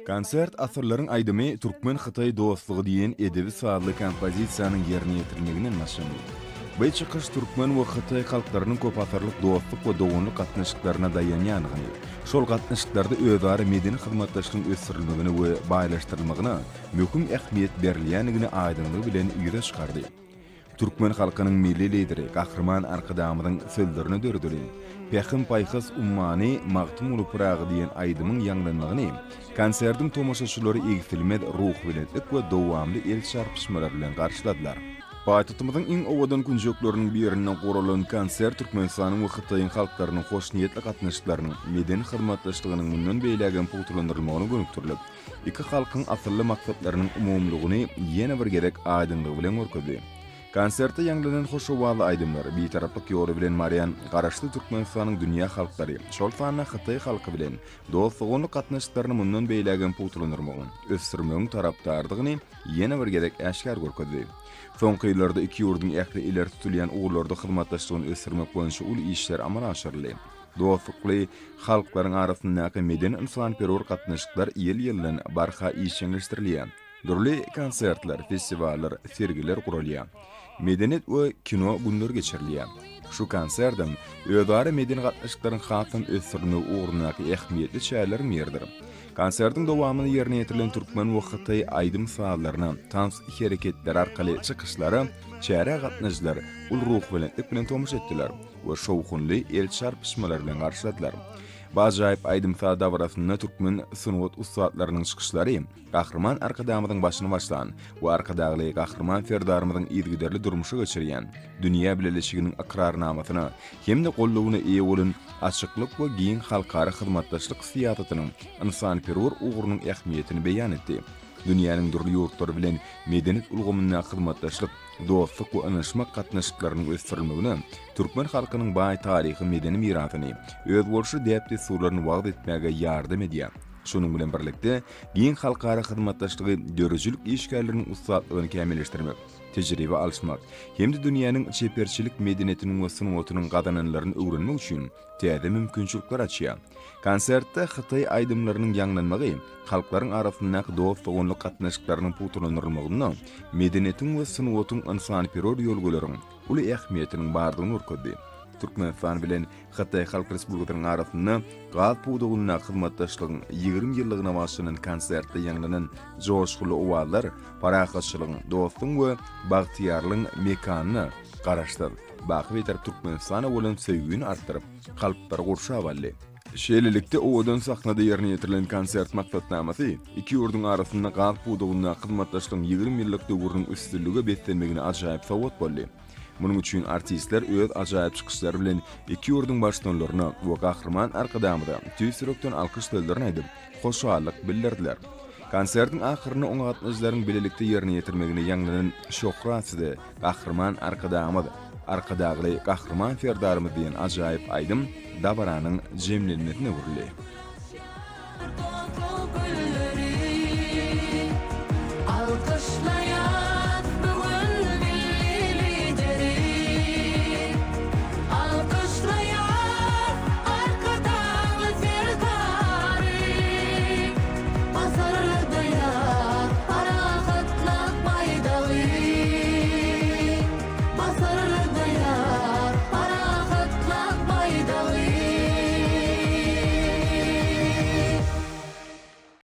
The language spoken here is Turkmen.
Konsert asırların aydymy Türkmen Xitay dostlugy diýen edebi sadly kompozisiýanyň ýerine ýetirilmeginiň naşyny. Bu çykyş Türkmen we Xitay halklarynyň köp asyrlyk dostluk we dogunlyk gatnaşyklaryna daýanýanyny, şol gatnaşyklarda özara medeni hyzmatdaşlygyň ösürilmegini we baýlaşdyrylmagyna möhüm ähmiýet berilýändigini aýdynlygy bilen ýüze çykardy. Türkmen halkynyň milli lideri Gahrman Arkadamyň sözlerini dördürin. Pehim payhys ummany magtum ulup pragy diýen aýdymyň ýanglanmagyny, konsertiň tomaşaçylary egsilmez ruh bilen we dowamly el çarpyşmalar bilen garşyladylar. Paýtatymyzyň iň owadan günjekleriniň birinden guralan konsert Türkmenistanyň we Xitaýyň halklarynyň hoşniýetli gatnaşyklarynyň medeni hyzmatdaşlygynyň mundan beýlegen puwturlandyrylmagyny gönükdirip, iki halkyň asylly maksatlarynyň umumlygyny ýene bir gerek aýdynlygy bilen görkezdi. Konsertte ýanglanan hoşowaly aýdymlar bir taraplyk ýoly bilen Marian garaşly Türkmenistanyň dünýä halklary, şol sanyna Xitay halky bilen dostlugyny gatnaşyklaryny mundan beýlegen puwturlandyrmagyny, ösürmegiň tarapdardygyny ýene bir gerek äşkar görkezdi. Soňky ýyllarda iki ýurdun ähli iler tutulýan ugurlarda hyzmatdaşlygyny ösürmek boýunça ul işler amala aşyrly. Dostlukly halklaryň arasyndaky medeni insanperwer gatnaşyklar ýyl-ýylan barha işçileşdirilýär. Durly konsertler, festivaller, sergiler gurulýar. Medeniyet we kino günleri geçirilýär. Şu konsertde özara medeni gatnaşyklaryň hatym ösürme uğrundaky ähmiýetli çäýler berdir. Konsertiň dowamyny ýerine ýetirilen Türkmen we Xitay aýdym saatlaryna tans hereketler arkaly çykyşlary çäre gatnaşylar ul ruh bilen tomuş etdiler we şowkunly el çarpyşmalar bilen garşyladylar. Bajaýyp aýdym saat dawrasyna Türkmen sunwat ustadlarynyň çykyşlary Gahrman Arkadamyň başyny başlan we arkadagy Gahrman Ferdarymyň ýergiderli durmuşy geçirýän dünýä bileşiginiň akrarnamasyna hem-de gollugyny eýe bolan açyklyk we giň halkara hyzmatdaşlyk syýasatynyň insanperwer ugrunyň ähmiýetini beýan etdi. Dünýäniň durly ýurtlary bilen medeniyet ulgamyna hyzmatdaşlyk, dostluk we anaşmak gatnaşyklarynyň ösürilmegine Türkmen halkynyň baý taryhy medeni mirasyny öz bolşy däpde surlaryny wagt etmäge ýardam edýär. Şonuň bilen birlikde giň halkara hyzmatdaşlygy dörejlik işgärleriniň ustadlygyny kämilleşdirmek, tejribe alşmak, hem-de dünýäniň çeperçilik medeniyetiniň we sunwatynyň gadananlaryny öwrenmek üçin täze mümkinçilikler açýar. Konsertde Xitay aýdymlarynyň ýanglanmagy, halklaryň arasyndaky dostlugyny gatnaşyklarynyň puwturlandyrylmagyna, medeniyetiň we sunwatyň insanperwer ýolgalaryň uly ähmiýetiniň bardygyny görkezdi. Türkmenistan bilen Xitay Halk Respublikasynyň arasynda gaz puwdugyna hyzmatdaşlygyň 20 ýyllygyna başlanan konsertde ýanglanan joşguly owazlar parahatçylygyň, dostlugyň we bagtyarlygyň mekanyny garaşdyrdy. Baky beter Türkmenistana bolan sevgini artdyryp, kalplar gurşawaly. Şeýlelikde owadan sahnada ýerine ýetirilen konsert maksatnamasy iki ýurdun arasynda gaz puwdugyna hyzmatdaşlygyň 20 ýyllyk döwrüniň üstünlügi betlenmegine ajaýyp sowat boldy. Munyň üçin artistler öz ajaýyp çykyşlary bilen iki ýurdun başlanlaryna we Gahrman Arkadamyna tüýsürekden alkyş sözlerini aýdyp, hoşallyk bildirdiler. Konsertiň ahyryny oňa gatnaşyklaryň bilelikde ýerine ýetirmegine ýanglanan şöhratsy Gahrman Arkadamy, arkadagy Gahrman Ferdary diýen ajaýyp aýdym dabaranyň jemlenmesine urildi. Alkışlar